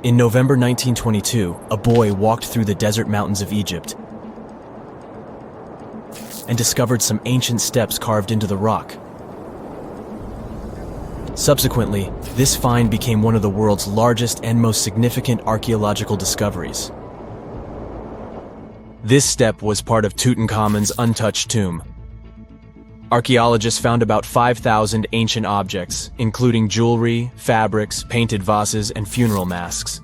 In November 1922, a boy walked through the desert mountains of Egypt and discovered some ancient steps carved into the rock. Subsequently, this find became one of the world's largest and most significant archaeological discoveries. This step was part of Tutankhamun's untouched tomb. Archaeologists found about 5,000 ancient objects, including jewelry, fabrics, painted vases, and funeral masks.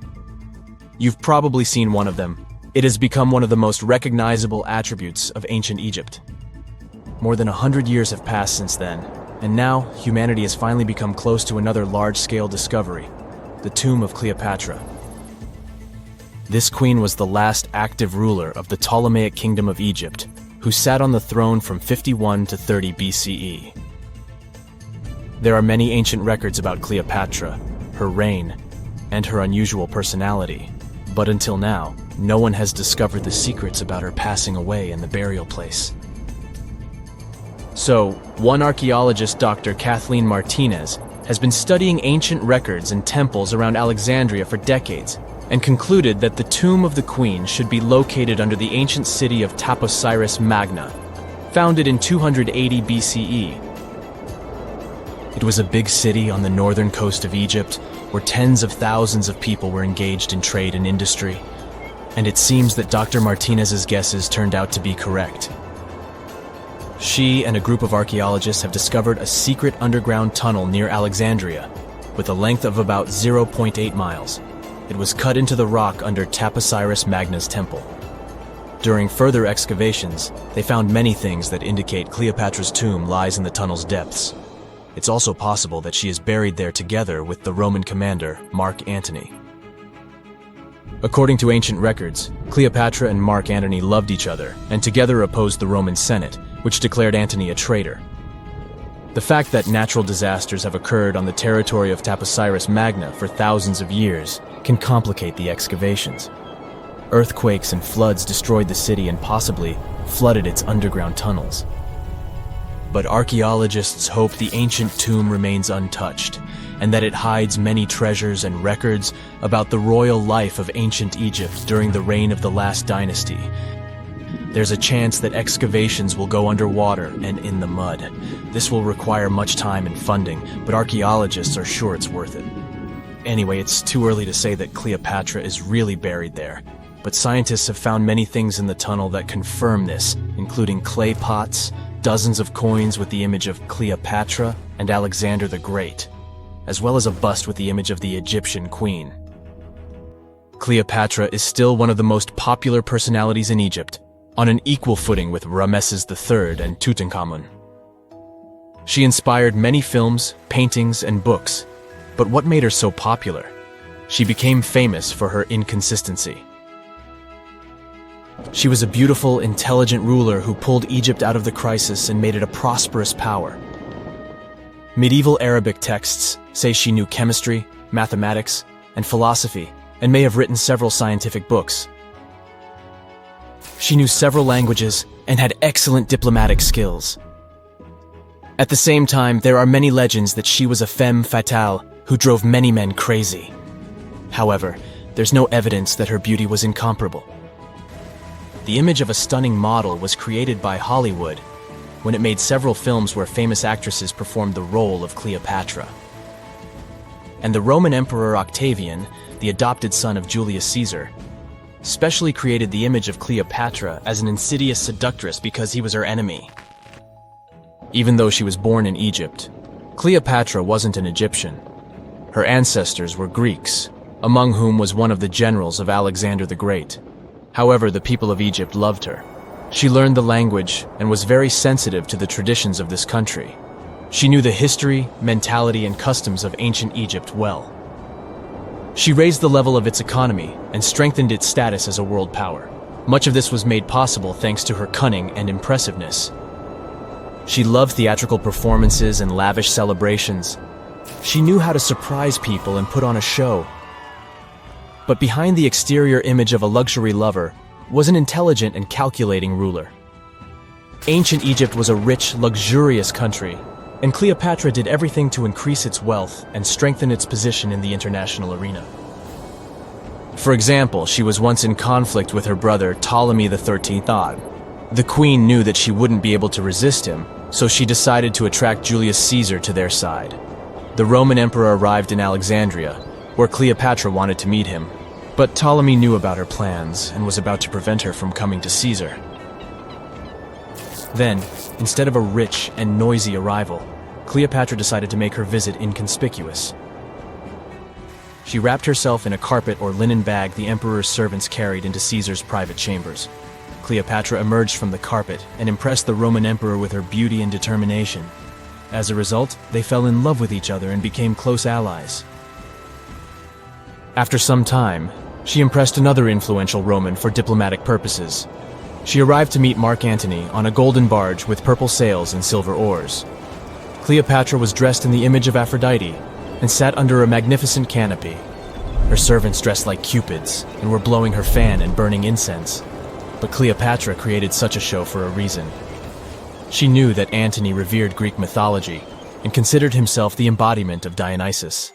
You've probably seen one of them. It has become one of the most recognizable attributes of ancient Egypt. More than 100 years have passed since then, and now humanity has finally become close to another large-scale discovery, the tomb of Cleopatra. This queen was the last active ruler of the Ptolemaic Kingdom of Egypt, who sat on the throne from 51 to 30 BCE. There are many ancient records about Cleopatra, her reign, and her unusual personality, but until now, no one has discovered the secrets about her passing away in the burial place. So, one archaeologist, Dr. Kathleen Martinez, has been studying ancient records and temples around Alexandria for decades, and concluded that the tomb of the queen should be located under the ancient city of Taposiris Magna, founded in 280 BCE. It was a big city on the northern coast of Egypt, where tens of thousands of people were engaged in trade and industry, and it seems that Dr. Martinez's guesses turned out to be correct. She and a group of archaeologists have discovered a secret underground tunnel near Alexandria, with a length of about 0.8 miles. It was cut into the rock under Taposiris Magna's temple. During further excavations, they found many things that indicate Cleopatra's tomb lies in the tunnel's depths. It's also possible that she is buried there together with the Roman commander, Mark Antony. According to ancient records, Cleopatra and Mark Antony loved each other and together opposed the Roman Senate, which declared Antony a traitor. The fact that natural disasters have occurred on the territory of Taposiris Magna for thousands of years can complicate the excavations. Earthquakes and floods destroyed the city and possibly flooded its underground tunnels. But archaeologists hope the ancient tomb remains untouched, and that it hides many treasures and records about the royal life of ancient Egypt during the reign of the last dynasty. There's a chance that excavations will go underwater and in the mud. This will require much time and funding, but archaeologists are sure it's worth it. Anyway, it's too early to say that Cleopatra is really buried there, but scientists have found many things in the tunnel that confirm this, including clay pots, dozens of coins with the image of Cleopatra and Alexander the Great, as well as a bust with the image of the Egyptian queen. Cleopatra is still one of the most popular personalities in Egypt, on an equal footing with Ramesses III and Tutankhamun. She inspired many films, paintings, and books, but what made her so popular? She became famous for her inconsistency. She was a beautiful, intelligent ruler who pulled Egypt out of the crisis and made it a prosperous power. Medieval Arabic texts say she knew chemistry, mathematics, and philosophy, and may have written several scientific books. She knew several languages and had excellent diplomatic skills. At the same time, there are many legends that she was a femme fatale who drove many men crazy. However, there's no evidence that her beauty was incomparable. The image of a stunning model was created by Hollywood when it made several films where famous actresses performed the role of Cleopatra. And the Roman Emperor Octavian, the adopted son of Julius Caesar, specially created the image of Cleopatra as an insidious seductress because he was her enemy. Even though she was born in Egypt, Cleopatra wasn't an Egyptian. Her ancestors were Greeks, among whom was one of the generals of Alexander the Great. However, the people of Egypt loved her. She learned the language and was very sensitive to the traditions of this country. She knew the history, mentality, and customs of ancient Egypt well. She raised the level of its economy and strengthened its status as a world power. Much of this was made possible thanks to her cunning and impressiveness. She loved theatrical performances and lavish celebrations. She knew how to surprise people and put on a show. But behind the exterior image of a luxury lover was an intelligent and calculating ruler. Ancient Egypt was a rich, luxurious country, and Cleopatra did everything to increase its wealth and strengthen its position in the international arena. For example, she was once in conflict with her brother Ptolemy the 13th Odd. The queen knew that she wouldn't be able to resist him, so she decided to attract Julius Caesar to their side. The Roman emperor arrived in Alexandria, where Cleopatra wanted to meet him, but Ptolemy knew about her plans and was about to prevent her from coming to Caesar. Then, instead of a rich and noisy arrival, Cleopatra decided to make her visit inconspicuous. She wrapped herself in a carpet or linen bag the emperor's servants carried into Caesar's private chambers. Cleopatra emerged from the carpet and impressed the Roman emperor with her beauty and determination. As a result, they fell in love with each other and became close allies. After some time, she impressed another influential Roman for diplomatic purposes. She arrived to meet Mark Antony on a golden barge with purple sails and silver oars. Cleopatra was dressed in the image of Aphrodite and sat under a magnificent canopy. Her servants dressed like cupids and were blowing her fan and burning incense. But Cleopatra created such a show for a reason. She knew that Antony revered Greek mythology and considered himself the embodiment of Dionysus.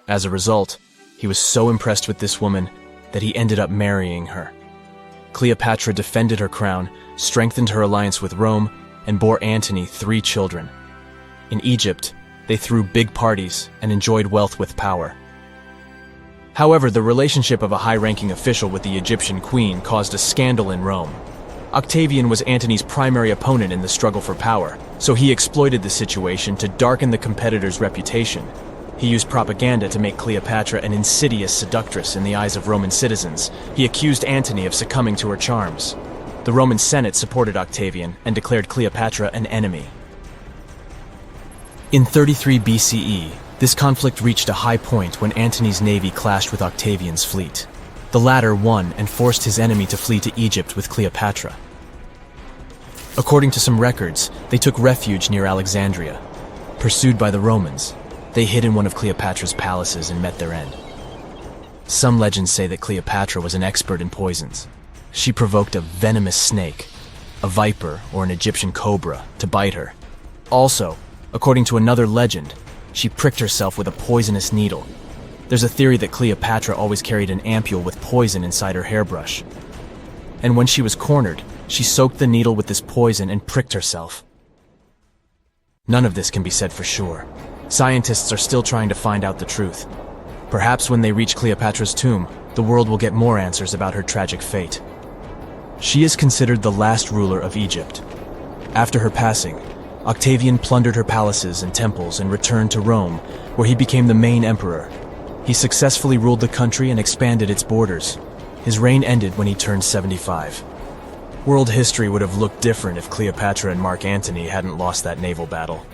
As a result, he was so impressed with this woman that he ended up marrying her. Cleopatra defended her crown, strengthened her alliance with Rome, and bore Antony 3 children. In Egypt, they threw big parties and enjoyed wealth with power. However, the relationship of a high-ranking official with the Egyptian queen caused a scandal in Rome. Octavian was Antony's primary opponent in the struggle for power, so he exploited the situation to darken the competitor's reputation. He used propaganda to make Cleopatra an insidious seductress in the eyes of Roman citizens. He accused Antony of succumbing to her charms. The Roman Senate supported Octavian and declared Cleopatra an enemy. In 33 BCE, this conflict reached a high point when Antony's navy clashed with Octavian's fleet. The latter won and forced his enemy to flee to Egypt with Cleopatra. According to some records, they took refuge near Alexandria. Pursued by the Romans, they hid in one of Cleopatra's palaces and met their end. Some legends say that Cleopatra was an expert in poisons. She provoked a venomous snake, a viper or an Egyptian cobra, to bite her. Also, according to another legend, she pricked herself with a poisonous needle. There's a theory that Cleopatra always carried an ampule with poison inside her hairbrush. And when she was cornered, she soaked the needle with this poison and pricked herself. None of this can be said for sure. Scientists are still trying to find out the truth. Perhaps when they reach Cleopatra's tomb, the world will get more answers about her tragic fate. She is considered the last ruler of Egypt. After her passing, Octavian plundered her palaces and temples and returned to Rome, where he became the main emperor. He successfully ruled the country and expanded its borders. His reign ended when he turned 75. World history would have looked different if Cleopatra and Mark Antony hadn't lost that naval battle.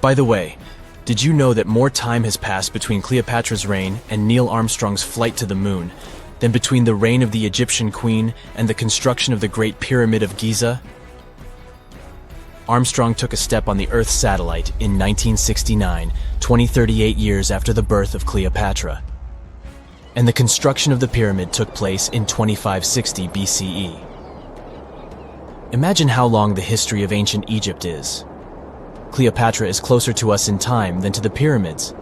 By the way, did you know that more time has passed between Cleopatra's reign and Neil Armstrong's flight to the moon than between the reign of the Egyptian queen and the construction of the Great Pyramid of Giza? Armstrong took a step on the Earth satellite in 1969, 38 years after the birth of Cleopatra. And the construction of the pyramid took place in 2560 BCE. Imagine how long the history of ancient Egypt is. Cleopatra is closer to us in time than to the pyramids.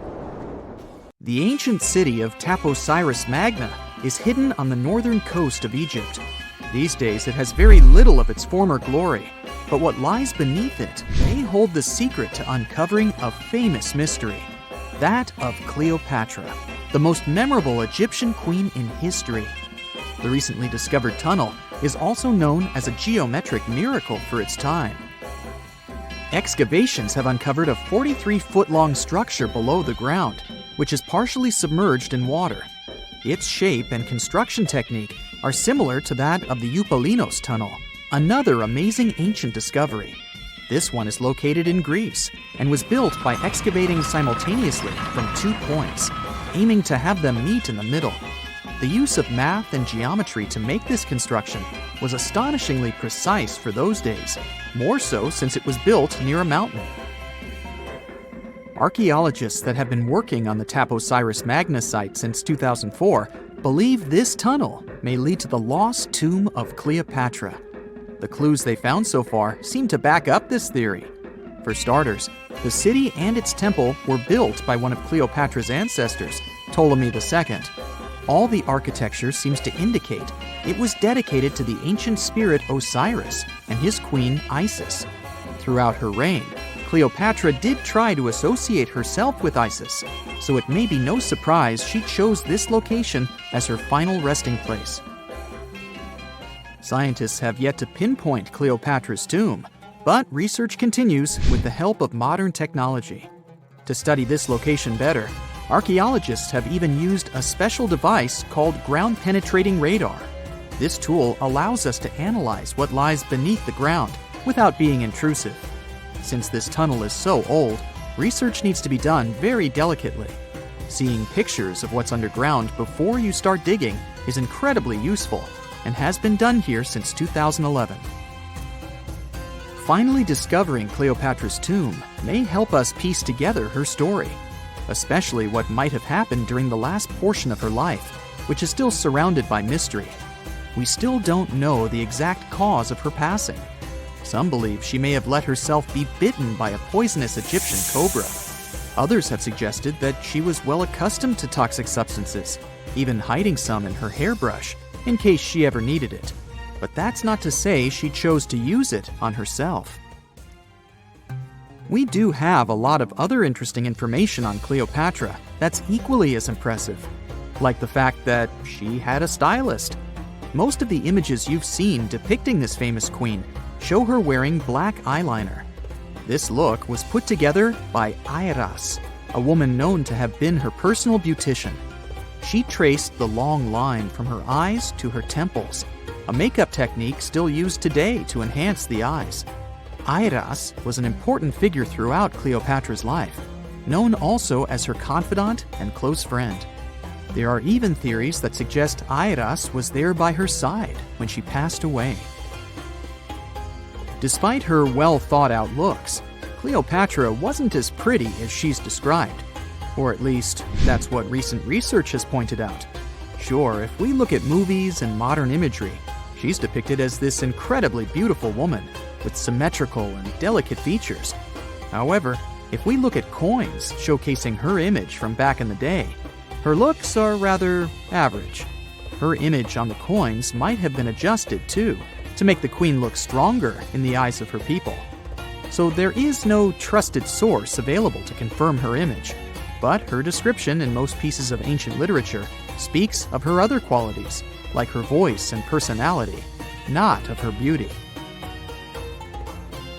The ancient city of Taposiris Magna is hidden on the northern coast of Egypt. These days it has very little of its former glory, but what lies beneath it may hold the secret to uncovering a famous mystery, that of Cleopatra, the most memorable Egyptian queen in history. The recently discovered tunnel is also known as a geometric miracle for its time. Excavations have uncovered a 43-foot-long structure below the ground, which is partially submerged in water. Its shape and construction technique are similar to that of the Eupalinos Tunnel, another amazing ancient discovery. This one is located in Greece and was built by excavating simultaneously from 2 points, aiming to have them meet in the middle. The use of math and geometry to make this construction was astonishingly precise for those days, more so since it was built near a mountain. Archaeologists that have been working on the Taposiris Magna site since 2004 believe this tunnel may lead to the lost tomb of Cleopatra. The clues they found so far seem to back up this theory. For starters, the city and its temple were built by one of Cleopatra's ancestors, Ptolemy II, all the architecture seems to indicate it was dedicated to the ancient spirit Osiris and his queen Isis. Throughout her reign, Cleopatra did try to associate herself with Isis, so it may be no surprise she chose this location as her final resting place. Scientists have yet to pinpoint Cleopatra's tomb, but research continues with the help of modern technology. To study this location better, archaeologists have even used a special device called ground-penetrating radar. This tool allows us to analyze what lies beneath the ground without being intrusive. Since this tunnel is so old, research needs to be done very delicately. Seeing pictures of what's underground before you start digging is incredibly useful and has been done here since 2011. Finally discovering Cleopatra's tomb may help us piece together her story, especially what might have happened during the last portion of her life, which is still surrounded by mystery. We still don't know the exact cause of her passing. Some believe she may have let herself be bitten by a poisonous Egyptian cobra. Others have suggested that she was well accustomed to toxic substances, even hiding some in her hairbrush in case she ever needed it. But that's not to say she chose to use it on herself. We do have a lot of other interesting information on Cleopatra that's equally as impressive, like the fact that she had a stylist. Most of the images you've seen depicting this famous queen show her wearing black eyeliner. This look was put together by Iras, a woman known to have been her personal beautician. She traced the long line from her eyes to her temples, a makeup technique still used today to enhance the eyes. Iras was an important figure throughout Cleopatra's life, known also as her confidant and close friend. There are even theories that suggest Iras was there by her side when she passed away. Despite her well-thought-out looks, Cleopatra wasn't as pretty as she's described. Or at least, that's what recent research has pointed out. Sure, if we look at movies and modern imagery, she's depicted as this incredibly beautiful woman with symmetrical and delicate features. However, if we look at coins showcasing her image from back in the day, her looks are rather average. Her image on the coins might have been adjusted, too, to make the queen look stronger in the eyes of her people. So there is no trusted source available to confirm her image, but her description in most pieces of ancient literature speaks of her other qualities, like her voice and personality, not of her beauty.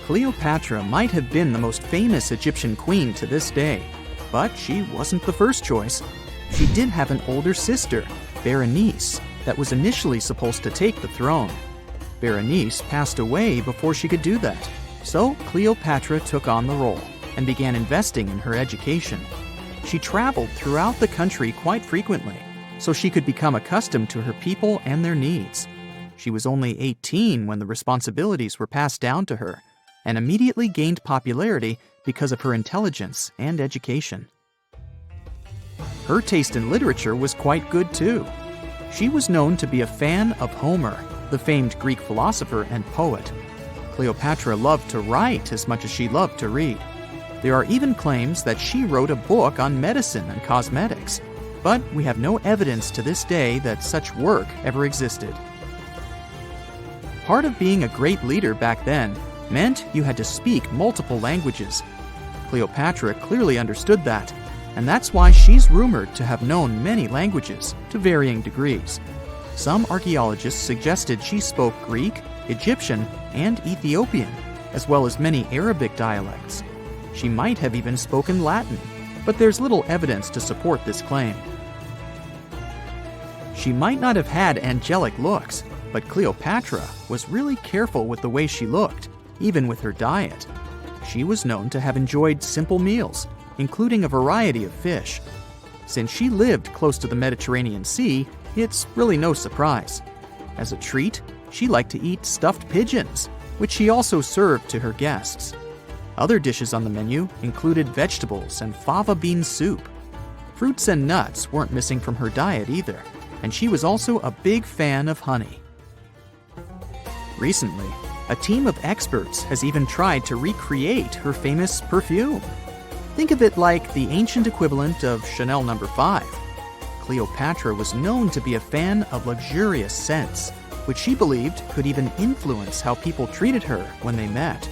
Cleopatra might have been the most famous Egyptian queen to this day, but she wasn't the first choice. She did have an older sister, Berenice, that was initially supposed to take the throne. Berenice passed away before she could do that, so Cleopatra took on the role and began investing in her education. She traveled throughout the country quite frequently, so she could become accustomed to her people and their needs. She was only 18 when the responsibilities were passed down to her, and immediately gained popularity because of her intelligence and education. Her taste in literature was quite good too. She was known to be a fan of Homer, the famed Greek philosopher and poet. Cleopatra loved to write as much as she loved to read. There are even claims that she wrote a book on medicine and cosmetics, but we have no evidence to this day that such work ever existed. Part of being a great leader back then meant you had to speak multiple languages. Cleopatra clearly understood that, and that's why she's rumored to have known many languages to varying degrees. Some archaeologists suggested she spoke Greek, Egyptian, and Ethiopian, as well as many Arabic dialects. She might have even spoken Latin, but there's little evidence to support this claim. She might not have had angelic looks, but Cleopatra was really careful with the way she looked, even with her diet. She was known to have enjoyed simple meals, including a variety of fish. Since she lived close to the Mediterranean Sea, it's really no surprise. As a treat, she liked to eat stuffed pigeons, which she also served to her guests. Other dishes on the menu included vegetables and fava bean soup. Fruits and nuts weren't missing from her diet either, and she was also a big fan of honey. Recently, a team of experts has even tried to recreate her famous perfume. Think of it like the ancient equivalent of Chanel No. 5. Cleopatra was known to be a fan of luxurious scents, which she believed could even influence how people treated her when they met.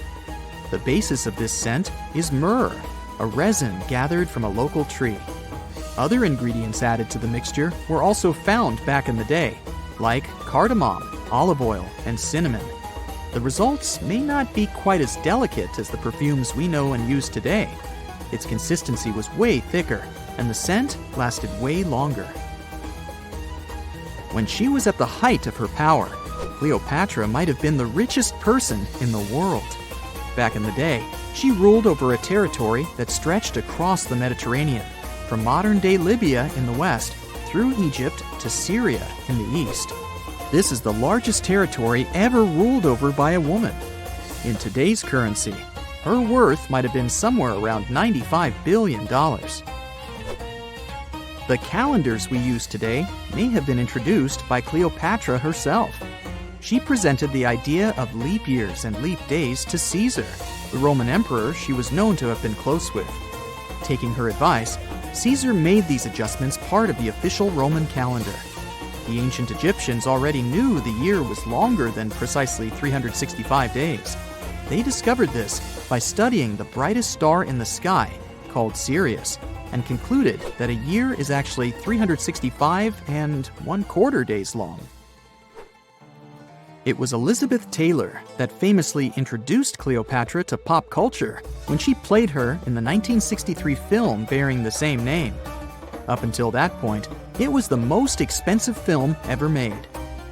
The basis of this scent is myrrh, a resin gathered from a local tree. Other ingredients added to the mixture were also found back in the day, like cardamom, olive oil, and cinnamon. The results may not be quite as delicate as the perfumes we know and use today. Its consistency was way thicker, and the scent lasted way longer. When she was at the height of her power, Cleopatra might have been the richest person in the world. Back in the day, she ruled over a territory that stretched across the Mediterranean, from modern-day Libya in the west through Egypt to Syria in the east. This is the largest territory ever ruled over by a woman. In today's currency, her worth might have been somewhere around $95 billion. The calendars we use today may have been introduced by Cleopatra herself. She presented the idea of leap years and leap days to Caesar, the Roman emperor she was known to have been close with. Taking her advice, Caesar made these adjustments part of the official Roman calendar. The ancient Egyptians already knew the year was longer than precisely 365 days. They discovered this by studying the brightest star in the sky, called Sirius, and concluded that a year is actually 365 1/4 days long. It was Elizabeth Taylor that famously introduced Cleopatra to pop culture when she played her in the 1963 film bearing the same name. Up until that point, it was the most expensive film ever made.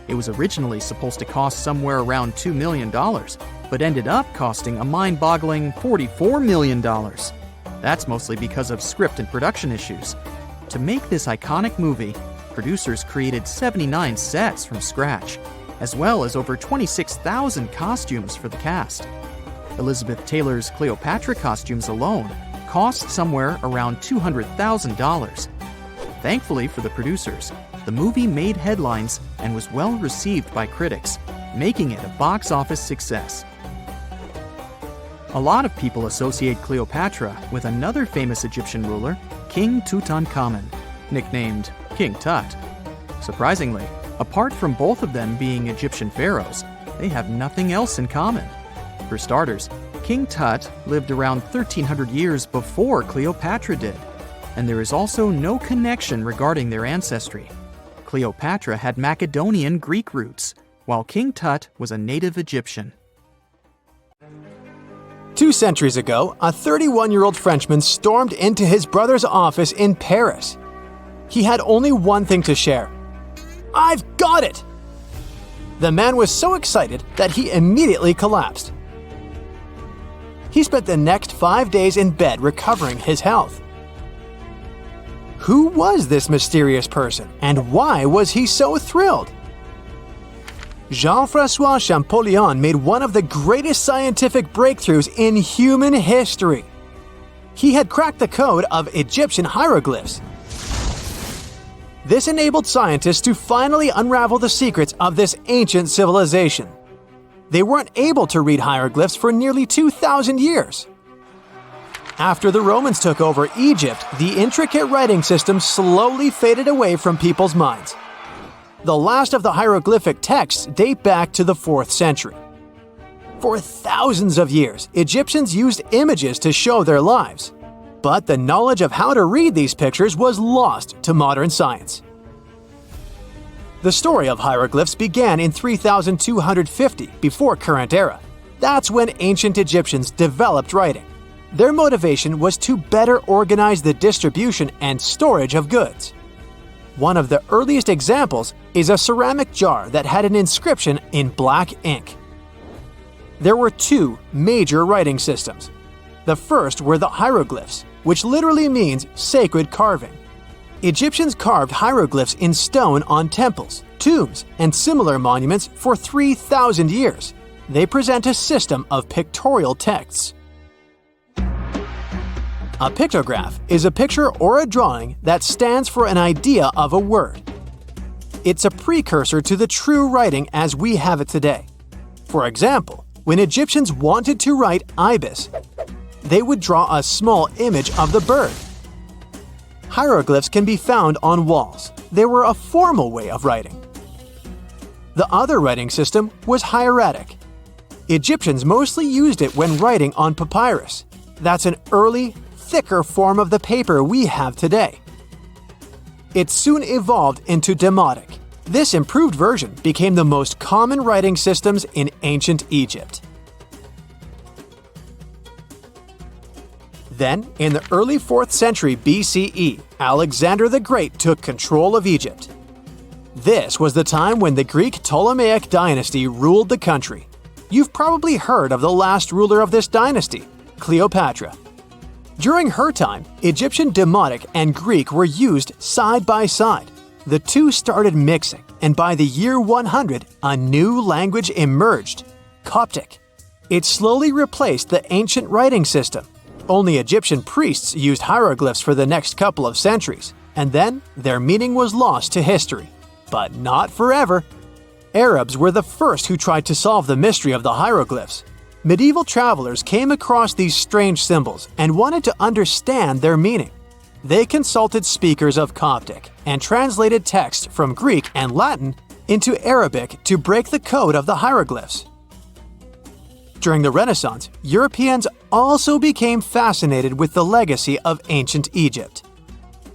It was originally supposed to cost somewhere around $2 million, but ended up costing a mind-boggling $44 million. That's mostly because of script and production issues. To make this iconic movie, producers created 79 sets from scratch, as well as over 26,000 costumes for the cast. Elizabeth Taylor's Cleopatra costumes alone cost somewhere around $200,000. Thankfully for the producers, the movie made headlines and was well received by critics, making it a box office success. A lot of people associate Cleopatra with another famous Egyptian ruler, King Tutankhamun, nicknamed King Tut. Surprisingly, apart from both of them being Egyptian pharaohs, they have nothing else in common. For starters, King Tut lived around 1,300 years before Cleopatra did, and there is also no connection regarding their ancestry. Cleopatra had Macedonian Greek roots, while King Tut was a native Egyptian. 2 centuries ago, a 31-year-old Frenchman stormed into his brother's office in Paris. He had only one thing to share. "I've got it!" The man was so excited that he immediately collapsed. He spent the next 5 days in bed recovering his health. Who was this mysterious person, and why was he so thrilled? Jean-François Champollion made one of the greatest scientific breakthroughs in human history. He had cracked the code of Egyptian hieroglyphs. This enabled scientists to finally unravel the secrets of this ancient civilization. They weren't able to read hieroglyphs for nearly 2,000 years. After the Romans took over Egypt, the intricate writing system slowly faded away from people's minds. The last of the hieroglyphic texts date back to the 4th century. For thousands of years, Egyptians used images to show their lives. But the knowledge of how to read these pictures was lost to modern science. The story of hieroglyphs began in 3250 before current era. That's when ancient Egyptians developed writing. Their motivation was to better organize the distribution and storage of goods. One of the earliest examples is a ceramic jar that had an inscription in black ink. There were 2 major writing systems. The first were the hieroglyphs, which literally means sacred carving. Egyptians carved hieroglyphs in stone on temples, tombs, and similar monuments for 3,000 years. They present a system of pictorial texts. A pictograph is a picture or a drawing that stands for an idea of a word. It's a precursor to the true writing as we have it today. For example, when Egyptians wanted to write ibis, they would draw a small image of the bird. hieroglyphs can be found on walls. They were a formal way of writing. The other writing system was hieratic. Egyptians mostly used it when writing on papyrus. That's an early, thicker form of the paper we have today. It soon evolved into demotic. This improved version became the most common writing systems in ancient Egypt. Then, in the early 4th century BCE, Alexander the Great took control of Egypt. This was the time when the Greek Ptolemaic dynasty ruled the country. You've probably heard of the last ruler of this dynasty, Cleopatra. During her time, Egyptian Demotic and Greek were used side by side. The two started mixing, and by the year 100, a new language emerged, Coptic. It slowly replaced the ancient writing system. Only Egyptian priests used hieroglyphs for the next couple of centuries, and then their meaning was lost to history. But not forever. Arabs were the first who tried to solve the mystery of the hieroglyphs. Medieval travelers came across these strange symbols and wanted to understand their meaning. They consulted speakers of Coptic and translated text from Greek and Latin into Arabic to break the code of the hieroglyphs. During the Renaissance, Europeans also became fascinated with the legacy of ancient Egypt.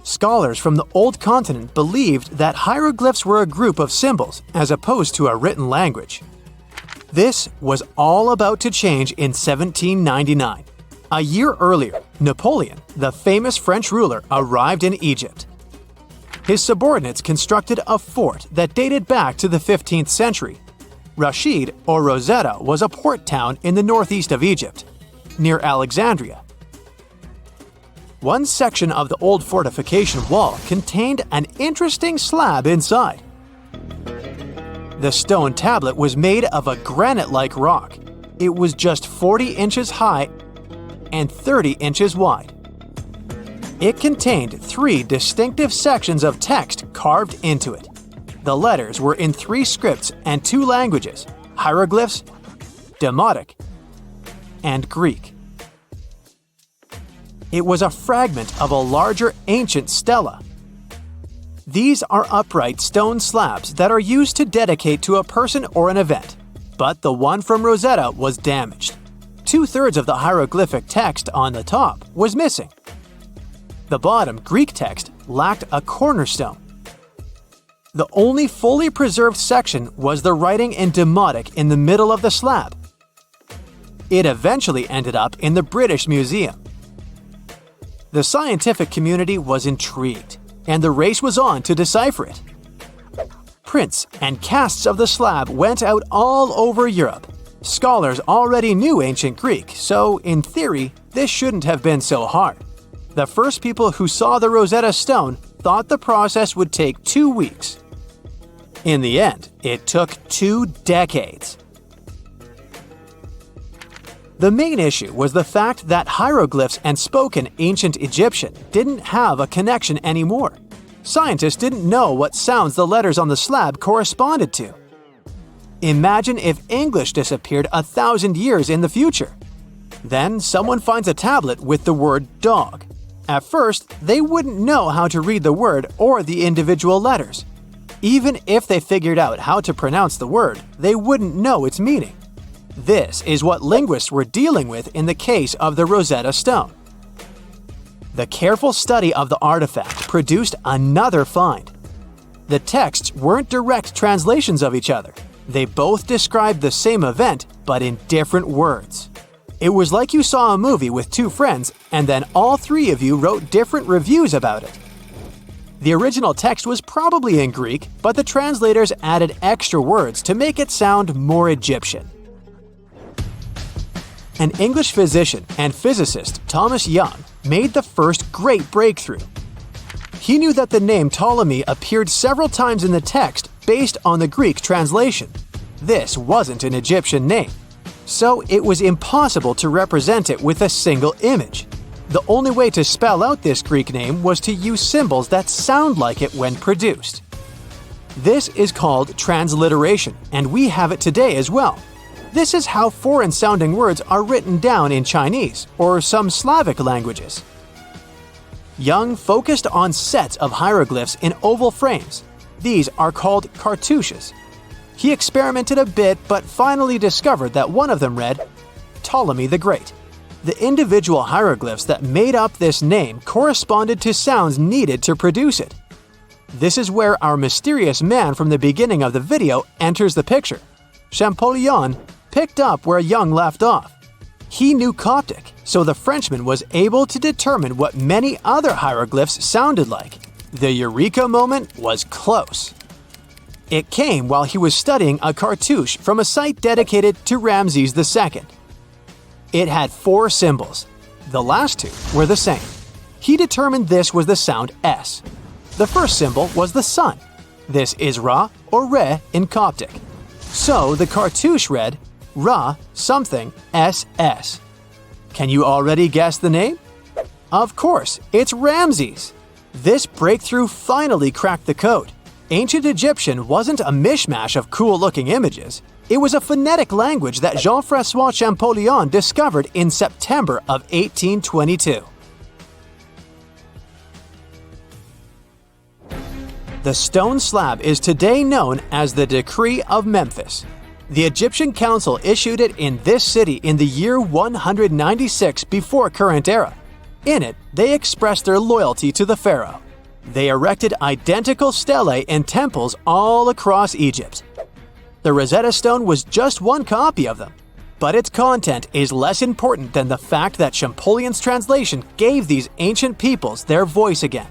Scholars from the Old Continent believed that hieroglyphs were a group of symbols as opposed to a written language. This was all about to change in 1799. A year earlier, Napoleon, the famous French ruler, arrived in Egypt. His subordinates constructed a fort that dated back to the 15th century. Rashid, or Rosetta, was a port town in the northeast of Egypt, near Alexandria. One section of the old fortification wall contained an interesting slab inside. The stone tablet was made of a granite-like rock. It was just 40 inches high and 30 inches wide. It contained 3 distinctive sections of text carved into it. The letters were in 3 scripts and 2 languages: hieroglyphs, Demotic, and Greek. It was a fragment of a larger ancient stela. These are upright stone slabs that are used to dedicate to a person or an event, but the one from Rosetta was damaged. 2/3 of the hieroglyphic text on the top was missing. The bottom Greek text lacked a cornerstone. The only fully preserved section was the writing in Demotic in the middle of the slab. It eventually ended up in the British Museum. The scientific community was intrigued, and the race was on to decipher it. Prints and casts of the slab went out all over Europe. Scholars already knew ancient Greek, so in theory, this shouldn't have been so hard. The first people who saw the Rosetta Stone thought the process would take 2 weeks. In the end, it took 2 decades. The main issue was the fact that hieroglyphs and spoken ancient Egyptian didn't have a connection anymore. Scientists didn't know what sounds the letters on the slab corresponded to. Imagine if English disappeared 1,000 years in the future. Then someone finds a tablet with the word dog. At first, they wouldn't know how to read the word or the individual letters. Even if they figured out how to pronounce the word, they wouldn't know its meaning. This is what linguists were dealing with in the case of the Rosetta Stone. The careful study of the artifact produced another find. The texts weren't direct translations of each other. They both described the same event, but in different words. It was like you saw a movie with 2 friends, and then all 3 of you wrote different reviews about it. The original text was probably in Greek, but the translators added extra words to make it sound more Egyptian. An English physician and physicist, Thomas Young, made the first great breakthrough. He knew that the name Ptolemy appeared several times in the text based on the Greek translation. This wasn't an Egyptian name, so it was impossible to represent it with a single image. The only way to spell out this Greek name was to use symbols that sound like it when produced. This is called transliteration, and we have it today as well. This is how foreign-sounding words are written down in Chinese or some Slavic languages. Young focused on sets of hieroglyphs in oval frames. These are called cartouches. He experimented a bit but finally discovered that one of them read, Ptolemy the Great. The individual hieroglyphs that made up this name corresponded to sounds needed to produce it. This is where our mysterious man from the beginning of the video enters the picture. Champollion picked up where Young left off. He knew Coptic, so the Frenchman was able to determine what many other hieroglyphs sounded like. The eureka moment was close. It came while he was studying a cartouche from a site dedicated to Ramses II. It had 4 symbols. The last 2 were the same. He determined this was the sound S. The first symbol was the sun. This is Ra or Re in Coptic. So the cartouche read Ra something SS. Can you already guess the name? Of course, it's Ramses. This breakthrough finally cracked the code. Ancient Egyptian wasn't a mishmash of cool-looking images. It was a phonetic language that Jean-François Champollion discovered in September of 1822. The stone slab is today known as the Decree of Memphis. The Egyptian Council issued it in this city in the year 196 before current era. In it, they expressed their loyalty to the pharaoh. They erected identical stelae in temples all across Egypt. The Rosetta Stone was just one copy of them, but its content is less important than the fact that Champollion's translation gave these ancient peoples their voice again.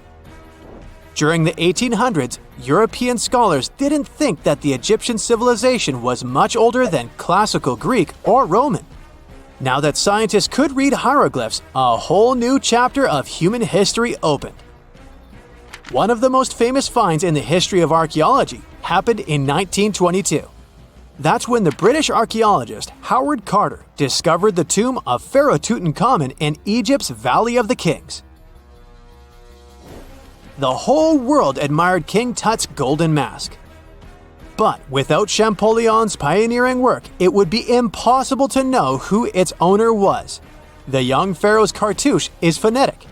During the 1800s, European scholars didn't think that the Egyptian civilization was much older than classical Greek or Roman. Now that scientists could read hieroglyphs, a whole new chapter of human history opened. One of the most famous finds in the history of archaeology happened in 1922. That's when the British archaeologist Howard Carter discovered the tomb of Pharaoh Tutankhamun in Egypt's Valley of the Kings. The whole world admired King Tut's golden mask. But without Champollion's pioneering work, it would be impossible to know who its owner was. The young pharaoh's cartouche is phonetic.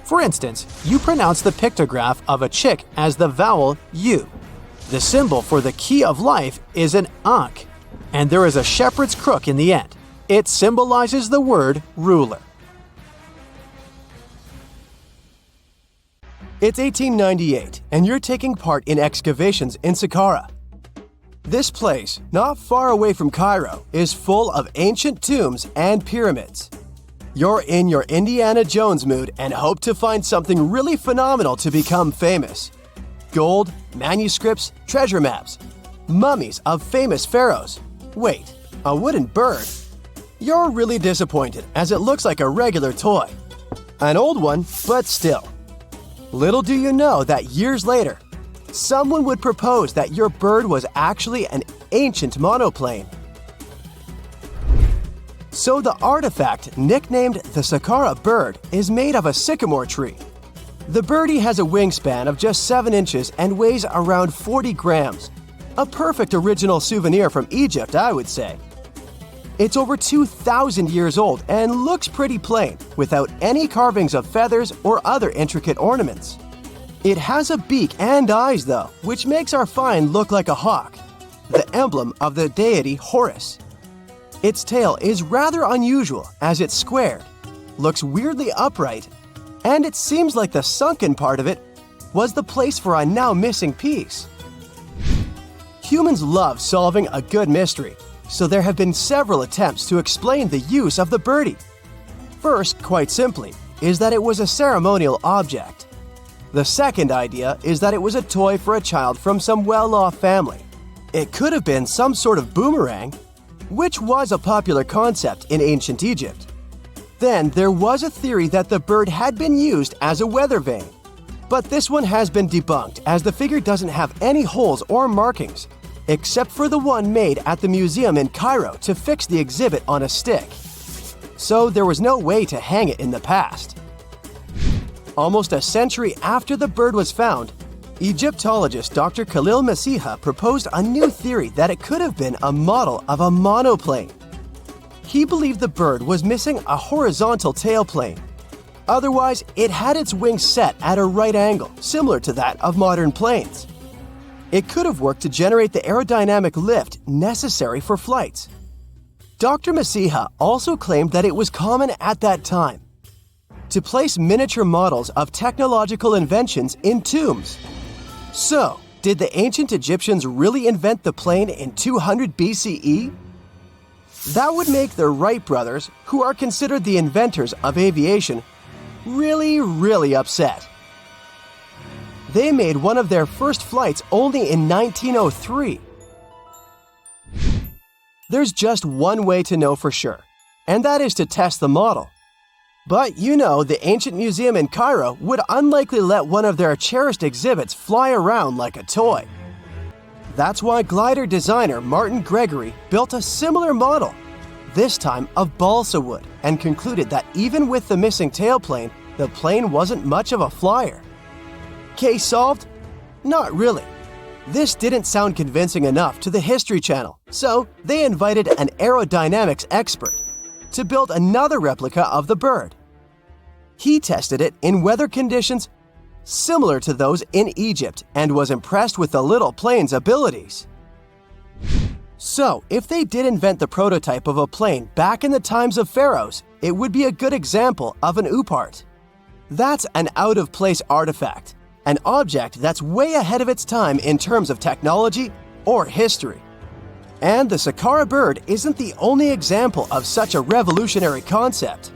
For instance, you pronounce the pictograph of a chick as the vowel U. The symbol for the key of life is an ankh, and there is a shepherd's crook in the end. It symbolizes the word ruler. It's 1898, and you're taking part in excavations in Saqqara. This place, not far away from Cairo, is full of ancient tombs and pyramids. You're in your Indiana Jones mood and hope to find something really phenomenal to become famous. Gold, manuscripts, treasure maps, mummies of famous pharaohs. Wait, a wooden bird? You're really disappointed as it looks like a regular toy. An old one, but still. Little do you know that years later, someone would propose that your bird was actually an ancient monoplane. So the artifact, nicknamed the Saqqara bird, is made of a sycamore tree. The birdie has a wingspan of just 7 inches and weighs around 40 grams. A perfect original souvenir from Egypt, I would say. It's over 2,000 years old and looks pretty plain, without any carvings of feathers or other intricate ornaments. It has a beak and eyes though, which makes our find look like a hawk, the emblem of the deity Horus. Its tail is rather unusual as it's squared, looks weirdly upright, and it seems like the sunken part of it was the place for a now missing piece. Humans love solving a good mystery, so there have been several attempts to explain the use of the birdie. First, quite simply, is that it was a ceremonial object. The second idea is that it was a toy for a child from some well-off family. It could have been some sort of boomerang, which was a popular concept in ancient Egypt. Then there was a theory that the bird had been used as a weather vane. But this one has been debunked as the figure doesn't have any holes or markings, except for the one made at the museum in Cairo to fix the exhibit on a stick. So there was no way to hang it in the past. Almost a century after the bird was found, Egyptologist Dr. Khalil Masiha proposed a new theory that it could have been a model of a monoplane. He believed the bird was missing a horizontal tailplane. Otherwise, it had its wings set at a right angle, similar to that of modern planes. It could have worked to generate the aerodynamic lift necessary for flights. Dr. Masiha also claimed that it was common at that time to place miniature models of technological inventions in tombs. So, did the ancient Egyptians really invent the plane in 200 BCE? That would make the Wright brothers, who are considered the inventors of aviation, really upset. They made one of their first flights only in 1903. There's just one way to know for sure, and that is to test the model. But you know, the ancient museum in Cairo would unlikely let one of their cherished exhibits fly around like a toy. That's why glider designer Martin Gregory built a similar model, this time of balsa wood, and concluded that even with the missing tailplane, the plane wasn't much of a flyer. Case solved? Not really. This didn't sound convincing enough to the History Channel, so they invited an aerodynamics expert to build another replica of the bird. He tested it in weather conditions similar to those in Egypt and was impressed with the little plane's abilities. So, if they did invent the prototype of a plane back in the times of pharaohs, it would be a good example of an oupart. That's an out-of-place artifact, an object that's way ahead of its time in terms of technology or history. And the Saqqara bird isn't the only example of such a revolutionary concept.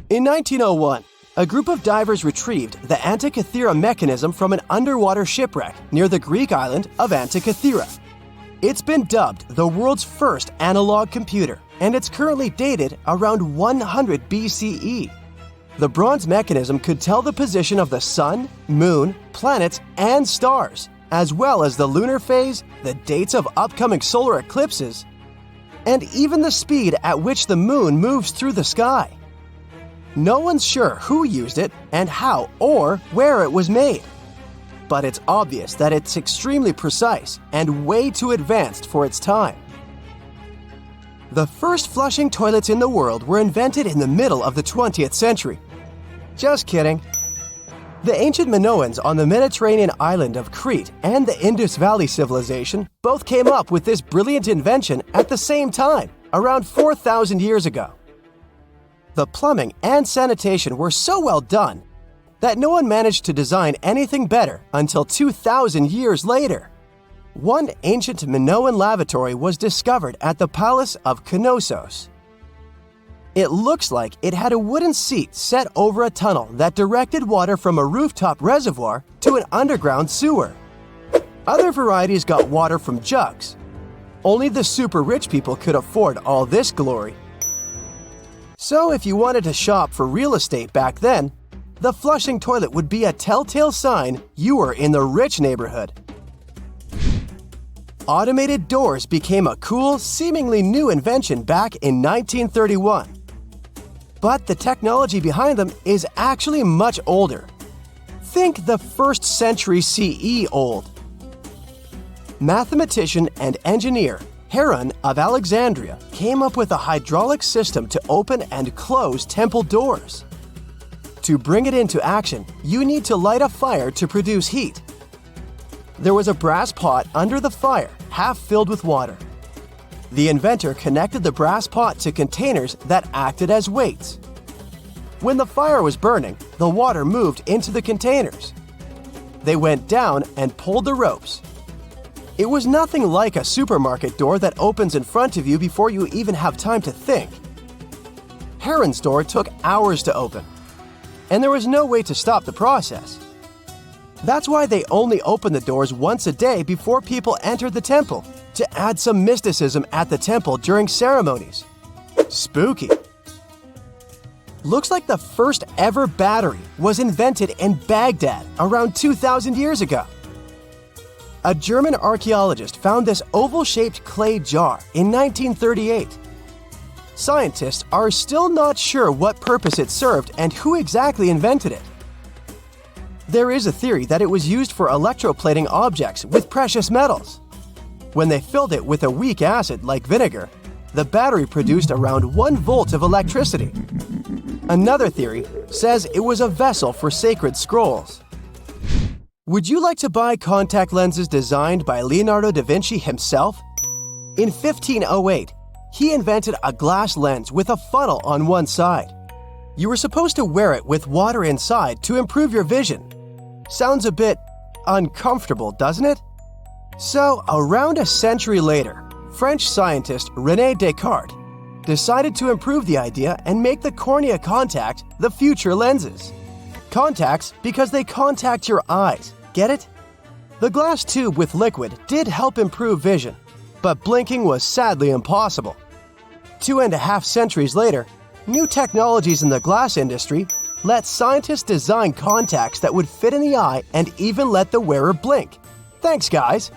In 1901, a group of divers retrieved the Antikythera mechanism from an underwater shipwreck near the Greek island of Antikythera. It's been dubbed the world's first analog computer, and it's currently dated around 100 BCE. The bronze mechanism could tell the position of the sun, moon, planets, and stars, as well as the lunar phase, the dates of upcoming solar eclipses, and even the speed at which the moon moves through the sky. No one's sure who used it and how or where it was made, but it's obvious that it's extremely precise and way too advanced for its time. The first flushing toilets in the world were invented in the middle of the 20th century. Just kidding. The ancient Minoans on the Mediterranean island of Crete and the Indus Valley civilization both came up with this brilliant invention at the same time, around 4,000 years ago. The plumbing and sanitation were so well done that no one managed to design anything better until 2,000 years later. One ancient Minoan lavatory was discovered at the Palace of Knossos. It looks like it had a wooden seat set over a tunnel that directed water from a rooftop reservoir to an underground sewer. Other varieties got water from jugs. Only the super rich people could afford all this glory. So if you wanted to shop for real estate back then, the flushing toilet would be a telltale sign you were in the rich neighborhood. Automated doors became a cool, seemingly new invention back in 1931. But the technology behind them is actually much older. Think the 1st century CE old. Mathematician and engineer Heron of Alexandria came up with a hydraulic system to open and close temple doors. To bring it into action, you need to light a fire to produce heat. There was a brass pot under the fire, half filled with water. The inventor connected the brass pot to containers that acted as weights. When the fire was burning, the water moved into the containers. They went down and pulled the ropes. It was nothing like a supermarket door that opens in front of you before you even have time to think. Heron's door took hours to open, and there was no way to stop the process. That's why they only opened the doors once a day before people entered the temple, to add some mysticism at the temple during ceremonies. Spooky. Looks like the first ever battery was invented in Baghdad around 2,000 years ago. A German archaeologist found this oval-shaped clay jar in 1938. Scientists are still not sure what purpose it served and who exactly invented it. There is a theory that it was used for electroplating objects with precious metals. When they filled it with a weak acid like vinegar, the battery produced around 1 volt of electricity. Another theory says it was a vessel for sacred scrolls. Would you like to buy contact lenses designed by Leonardo da Vinci himself? In 1508, he invented a glass lens with a funnel on one side. You were supposed to wear it with water inside to improve your vision. Sounds a bit uncomfortable, doesn't it? So, around a century later, French scientist René Descartes decided to improve the idea and make the cornea contact the future lenses. Contacts because they contact your eyes, get it? The glass tube with liquid did help improve vision, but blinking was sadly impossible. 2.5 centuries later, new technologies in the glass industry let scientists design contacts that would fit in the eye and even let the wearer blink. Thanks, guys!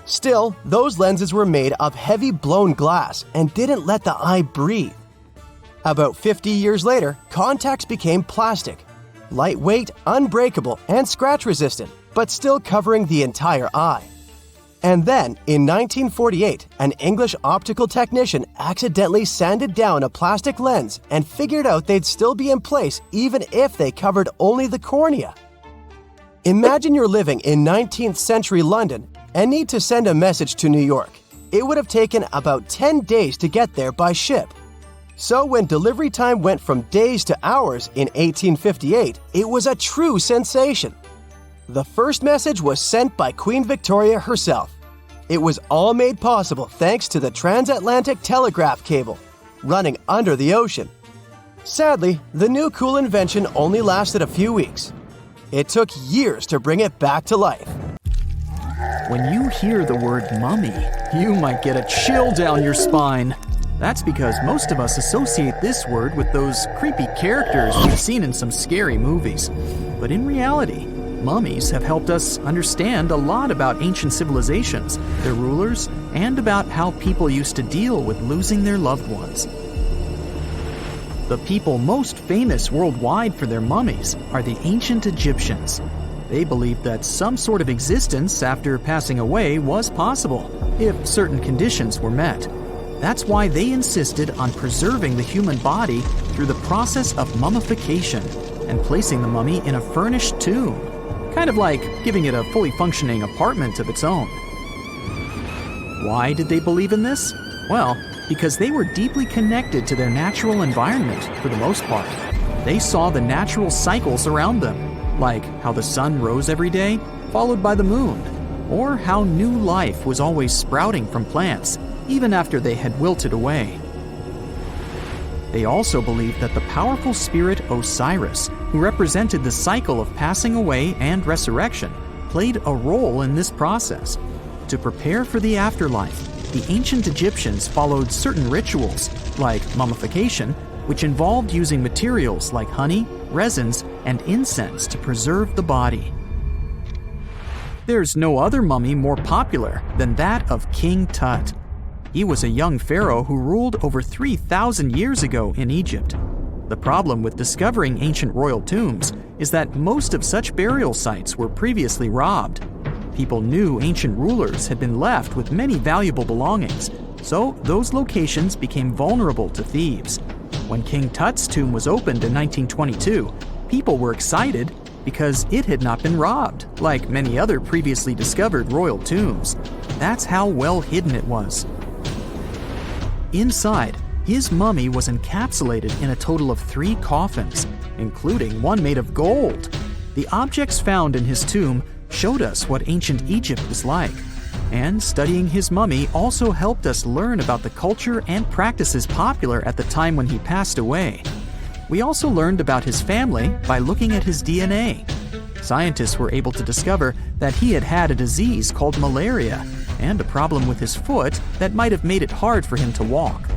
Still, those lenses were made of heavy blown glass and didn't let the eye breathe. About 50 years later, contacts became plastic, lightweight, unbreakable, and scratch-resistant, but still covering the entire eye. And then, in 1948, an English optical technician accidentally sanded down a plastic lens and figured out they'd still be in place even if they covered only the cornea. Imagine you're living in 19th century London and need to send a message to New York. It would have taken about 10 days to get there by ship. So when delivery time went from days to hours in 1858, it was a true sensation. The first message was sent by Queen Victoria herself. It was all made possible thanks to the transatlantic telegraph cable, running under the ocean. Sadly, the new cool invention only lasted a few weeks. It took years to bring it back to life. When you hear the word mummy, you might get a chill down your spine. That's because most of us associate this word with those creepy characters we've seen in some scary movies. But in reality, mummies have helped us understand a lot about ancient civilizations, their rulers, and about how people used to deal with losing their loved ones. The people most famous worldwide for their mummies are the ancient Egyptians. They believed that some sort of existence after passing away was possible, if certain conditions were met. That's why they insisted on preserving the human body through the process of mummification and placing the mummy in a furnished tomb, kind of like giving it a fully functioning apartment of its own. Why did they believe in this? Well, because they were deeply connected to their natural environment for the most part. They saw the natural cycles around them, like how the sun rose every day, followed by the moon, or how new life was always sprouting from plants, even after they had wilted away. They also believed that the powerful spirit Osiris, who represented the cycle of passing away and resurrection, played a role in this process. To prepare for the afterlife, the ancient Egyptians followed certain rituals, like mummification, which involved using materials like honey, resins, and incense to preserve the body. There's no other mummy more popular than that of King Tut. He was a young pharaoh who ruled over 3,000 years ago in Egypt. The problem with discovering ancient royal tombs is that most of such burial sites were previously robbed. People knew ancient rulers had been left with many valuable belongings, so those locations became vulnerable to thieves. When King Tut's tomb was opened in 1922, people were excited because it had not been robbed, like many other previously discovered royal tombs. That's how well hidden it was. Inside, his mummy was encapsulated in a total of 3 coffins, including one made of gold. The objects found in his tomb showed us what ancient Egypt was like, and studying his mummy also helped us learn about the culture and practices popular at the time when he passed away. We also learned about his family by looking at his DNA. Scientists were able to discover that he had had a disease called malaria and a problem with his foot that might have made it hard for him to walk.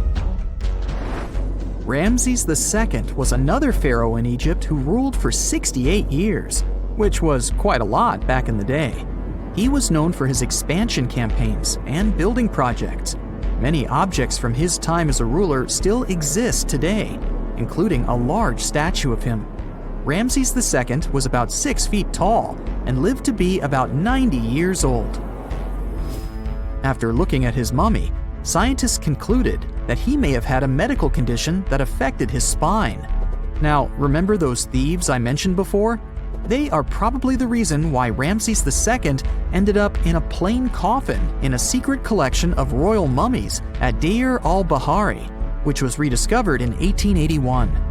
Ramses II was another pharaoh in Egypt who ruled for 68 years, which was quite a lot back in the day. He was known for his expansion campaigns and building projects. Many objects from his time as a ruler still exist today, including a large statue of him. Ramses II was about 6 feet tall and lived to be about 90 years old. After looking at his mummy, scientists concluded that he may have had a medical condition that affected his spine. Now, remember those thieves I mentioned before? They are probably the reason why Ramses II ended up in a plain coffin in a secret collection of royal mummies at Deir al-Bahari, which was rediscovered in 1881.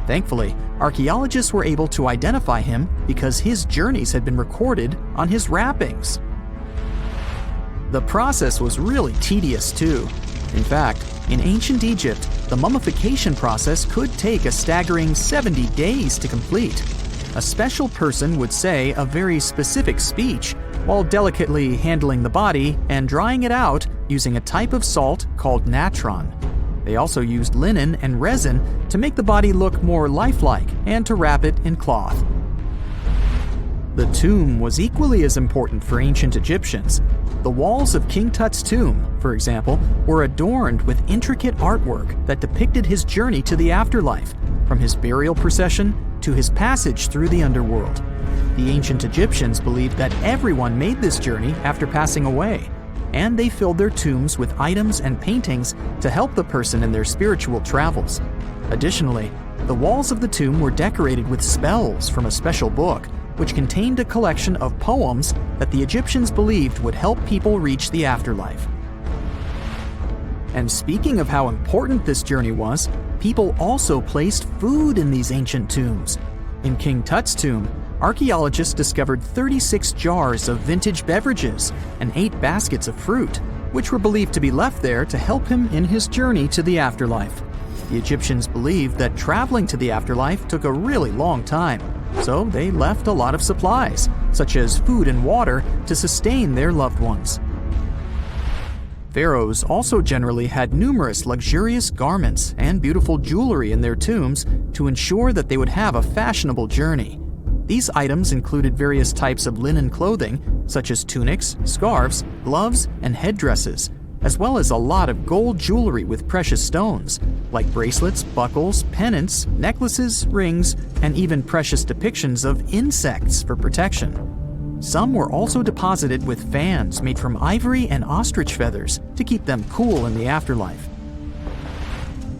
Thankfully, archaeologists were able to identify him because his journeys had been recorded on his wrappings. The process was really tedious too. In fact, in ancient Egypt, the mummification process could take a staggering 70 days to complete. A special person would say a very specific speech while delicately handling the body and drying it out using a type of salt called natron. They also used linen and resin to make the body look more lifelike and to wrap it in cloth. The tomb was equally as important for ancient Egyptians. The walls of King Tut's tomb, for example, were adorned with intricate artwork that depicted his journey to the afterlife, from his burial procession to his passage through the underworld. The ancient Egyptians believed that everyone made this journey after passing away, and they filled their tombs with items and paintings to help the person in their spiritual travels. Additionally, the walls of the tomb were decorated with spells from a special book, which contained a collection of poems that the Egyptians believed would help people reach the afterlife. And speaking of how important this journey was, people also placed food in these ancient tombs. In King Tut's tomb, archaeologists discovered 36 jars of vintage beverages and 8 baskets of fruit, which were believed to be left there to help him in his journey to the afterlife. The Egyptians believed that traveling to the afterlife took a really long time, so they left a lot of supplies, such as food and water, to sustain their loved ones. Pharaohs also generally had numerous luxurious garments and beautiful jewelry in their tombs to ensure that they would have a fashionable journey. These items included various types of linen clothing, such as tunics, scarves, gloves, and headdresses, as well as a lot of gold jewelry with precious stones, like bracelets, buckles, pendants, necklaces, rings, and even precious depictions of insects for protection. Some were also deposited with fans made from ivory and ostrich feathers to keep them cool in the afterlife.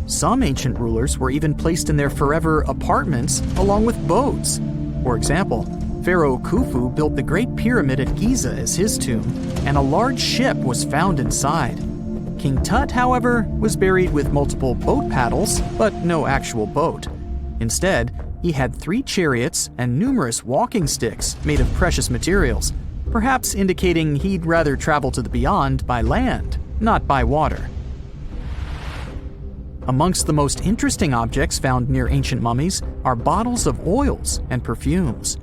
Some ancient rulers were even placed in their forever apartments along with boats. For example, Pharaoh Khufu built the Great Pyramid at Giza as his tomb, and a large ship was found inside. King Tut, however, was buried with multiple boat paddles, but no actual boat. Instead, he had 3 chariots and numerous walking sticks made of precious materials, perhaps indicating he'd rather travel to the beyond by land, not by water. Amongst the most interesting objects found near ancient mummies are bottles of oils and perfumes.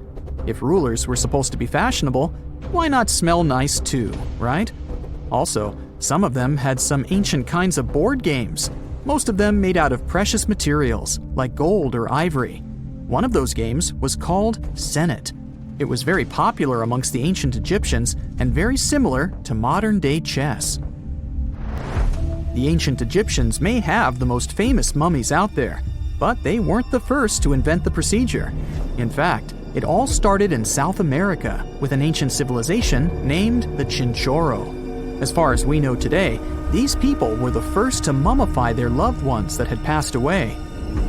If rulers were supposed to be fashionable, why not smell nice too, right? Also, some of them had some ancient kinds of board games, most of them made out of precious materials like gold or ivory. One of those games was called Senet. It was very popular amongst the ancient Egyptians and very similar to modern-day chess. The ancient Egyptians may have the most famous mummies out there, but they weren't the first to invent the procedure. In fact, it all started in South America with an ancient civilization named the Chinchorro. As far as we know today, these people were the first to mummify their loved ones that had passed away.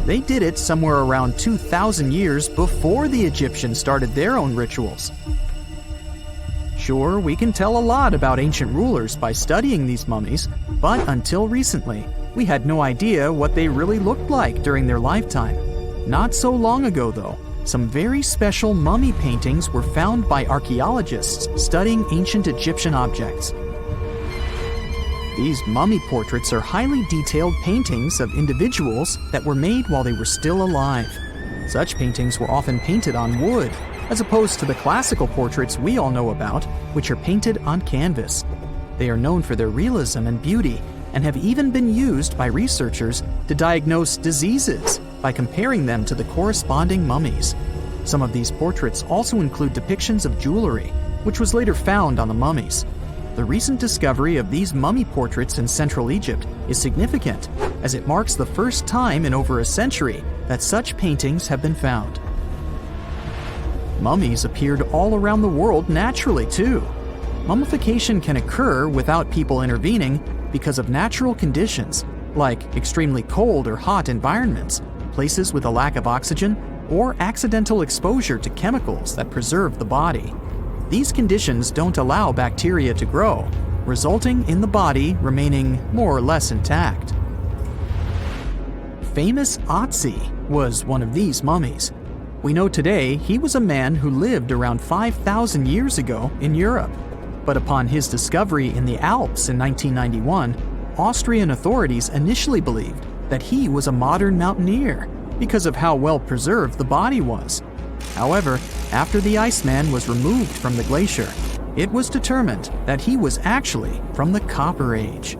They did it somewhere around 2,000 years before the Egyptians started their own rituals. Sure, we can tell a lot about ancient rulers by studying these mummies, but until recently, we had no idea what they really looked like during their lifetime. Not so long ago, though, some very special mummy paintings were found by archaeologists studying ancient Egyptian objects. These mummy portraits are highly detailed paintings of individuals that were made while they were still alive. Such paintings were often painted on wood, as opposed to the classical portraits we all know about, which are painted on canvas. They are known for their realism and beauty, and have even been used by researchers to diagnose diseases by comparing them to the corresponding mummies. Some of these portraits also include depictions of jewelry, which was later found on the mummies. The recent discovery of these mummy portraits in Central Egypt is significant, as it marks the first time in over a century that such paintings have been found. Mummies appeared all around the world naturally, too. Mummification can occur without people intervening because of natural conditions, like extremely cold or hot environments, places with a lack of oxygen, or accidental exposure to chemicals that preserve the body. These conditions don't allow bacteria to grow, resulting in the body remaining more or less intact. Famous Otzi was one of these mummies. We know today he was a man who lived around 5,000 years ago in Europe. But upon his discovery in the Alps in 1991, Austrian authorities initially believed that he was a modern mountaineer because of how well preserved the body was. However, after the Iceman was removed from the glacier, it was determined that he was actually from the Copper Age.